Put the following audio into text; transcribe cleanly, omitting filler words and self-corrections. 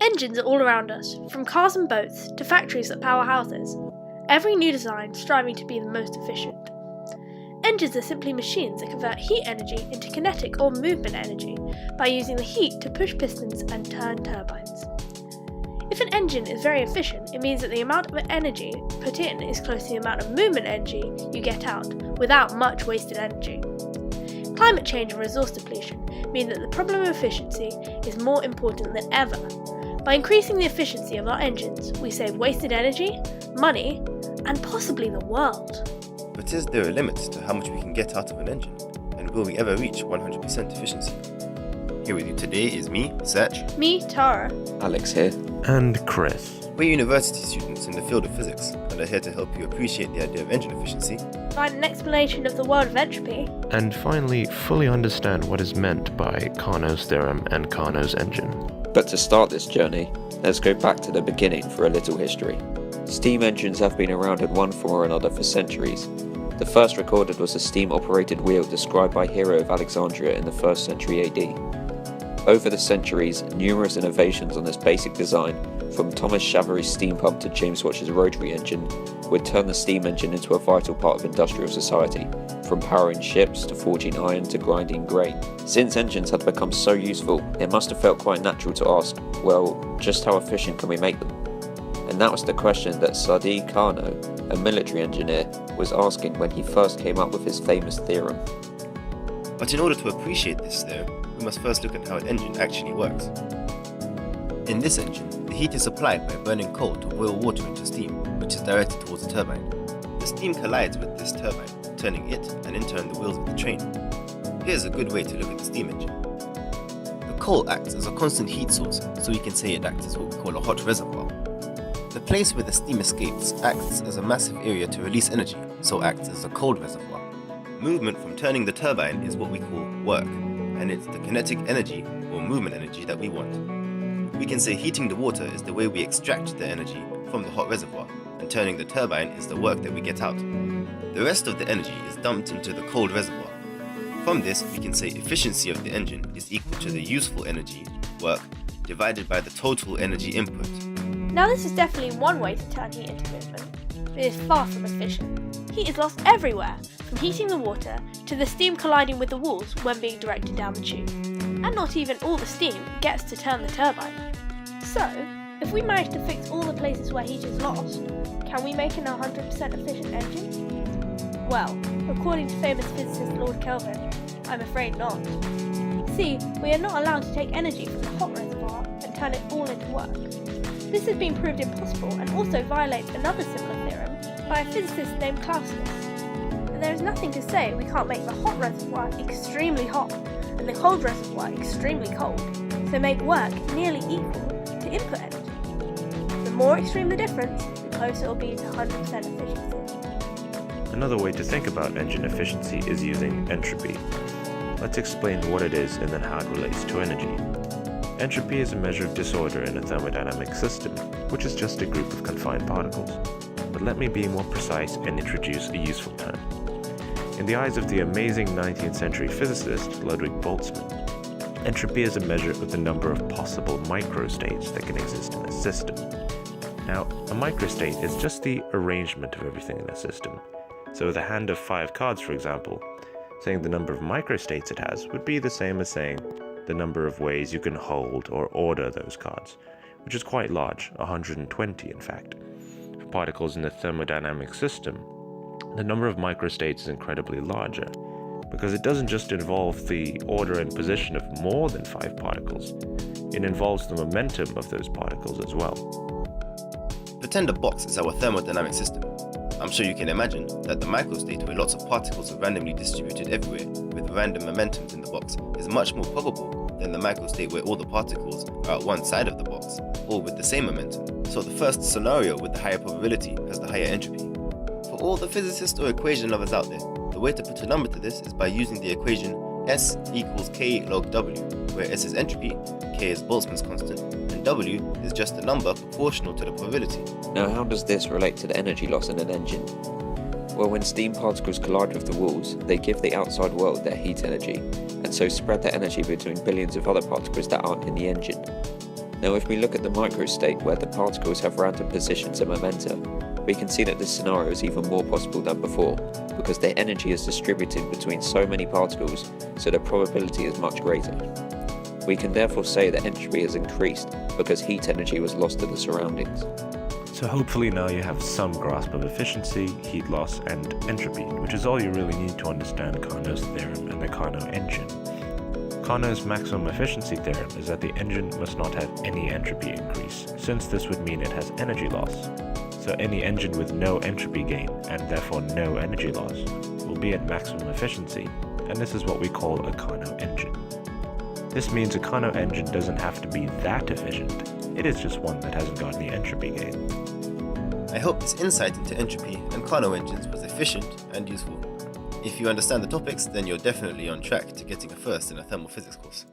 Engines are all around us, from cars and boats to factories that power houses. Every new design striving to be the most efficient. Engines are simply machines that convert heat energy into kinetic or movement energy by using the heat to push pistons and turn turbines. If an engine is very efficient, it means that the amount of energy put in is close to the amount of movement energy you get out, without much wasted energy. Climate change and resource depletion mean that the problem of efficiency is more important than ever. By increasing the efficiency of our engines, we save wasted energy, money, and possibly the world. But is there a limit to how much we can get out of an engine? And will we ever reach 100% efficiency? Here with you today is me, Satch. Me, Tara. Alex here. And Chris. We're university students in the field of physics and are here to help you appreciate the idea of engine efficiency, Find an explanation of the world of entropy, And finally, fully understand what is meant by Carnot's theorem and Carnot's engine. But to start this journey, let's go back to the beginning for a little history. Steam engines have been around in one form or another for centuries. The first recorded was a steam-operated wheel described by Hero of Alexandria in the 1st century AD. Over the centuries, numerous innovations on this basic design, from Thomas Savery's steam pump to James Watt's rotary engine, would turn the steam engine into a vital part of industrial society, from powering ships to forging iron to grinding grain. Since engines had become so useful, it must have felt quite natural to ask, well, just how efficient can we make them? And that was the question that Sadi Carnot, a military engineer, was asking when he first came up with his famous theorem. but in order to appreciate this theorem, we must first look at how an engine actually works. In this engine, the heat is supplied by burning coal to boil water into steam, which is directed towards the turbine. The steam collides with this turbine, turning it and in turn the wheels of the train. Here's a good way to look at the steam engine. The coal acts as a constant heat source, so we can say it acts as what we call a hot reservoir. The place where the steam escapes acts as a massive area to release energy, so acts as a cold reservoir. Movement from turning the turbine is what we call work, and it's the kinetic energy or movement energy that we want. We can say heating the water is the way we extract the energy from the hot reservoir, and turning the turbine is the work that we get out. The rest of the energy is dumped into the cold reservoir. From this, we can say efficiency of the engine is equal to the useful energy, work, divided by the total energy input. Now this is definitely one way to turn heat into movement, but it is far from efficient. Heat is lost everywhere, from heating the water to the steam colliding with the walls when being directed down the tube. And not even all the steam gets to turn the turbine. So, if we manage to fix all the places where heat is lost, can we make an 100% efficient engine? Well, according to famous physicist Lord Kelvin, I'm afraid not. See, we are not allowed to take energy from the hot reservoir and turn it all into work. This has been proved impossible and also violates another similar theorem by a physicist named Clausius. And there is nothing to say we can't make the hot reservoir extremely hot and the cold reservoir extremely cold, so make work nearly equal to input energy. The more extreme the difference, the closer it will be to 100% efficiency. Another way to think about engine efficiency is using entropy. Let's explain what it is and then how it relates to energy. Entropy is a measure of disorder in a thermodynamic system, which is just a group of confined particles. But let me be more precise and introduce a useful term. In the eyes of the amazing 19th century physicist Ludwig Boltzmann, entropy is a measure of the number of possible microstates that can exist in a system. Now, a microstate is just the arrangement of everything in a system. So with a hand of 5 cards, for example, saying the number of microstates it has would be the same as saying the number of ways you can hold or order those cards, which is quite large, 120 in fact. For particles in a thermodynamic system, the number of microstates is incredibly larger, because it doesn't just involve the order and position of more than 5 particles, it involves the momentum of those particles as well. Pretend a box is our thermodynamic system. I'm sure you can imagine that the microstate where lots of particles are randomly distributed everywhere with random momentums in the box is much more probable than the microstate where all the particles are at one side of the box, all with the same momentum. So the first scenario with the higher probability has the higher entropy. For all the physicists or equation lovers out there, the way to put a number to this is by using the equation S equals K log W, where S is entropy, K is Boltzmann's constant, and W is just a number proportional to the probability. Now, how does this relate to the energy loss in an engine? Well, when steam particles collide with the walls, they give the outside world their heat energy, and so spread that energy between billions of other particles that aren't in the engine. Now if we look at the microstate where the particles have random positions and momenta, we can see that this scenario is even more possible than before, because their energy is distributed between so many particles, so the probability is much greater. We can therefore say that entropy has increased because heat energy was lost to the surroundings. So hopefully now you have some grasp of efficiency, heat loss, and entropy, which is all you really need to understand Carnot's theorem and the Carnot engine. Carnot's maximum efficiency theorem is that the engine must not have any entropy increase, since this would mean it has energy loss. So any engine with no entropy gain, and therefore no energy loss, will be at maximum efficiency, and this is what we call a Carnot engine. This means a Carnot engine doesn't have to be that efficient, it is just one that hasn't got any entropy gain. I hope this insight into entropy and Carnot engines was efficient and useful. If you understand the topics, then you're definitely on track to getting a first in a thermal physics course.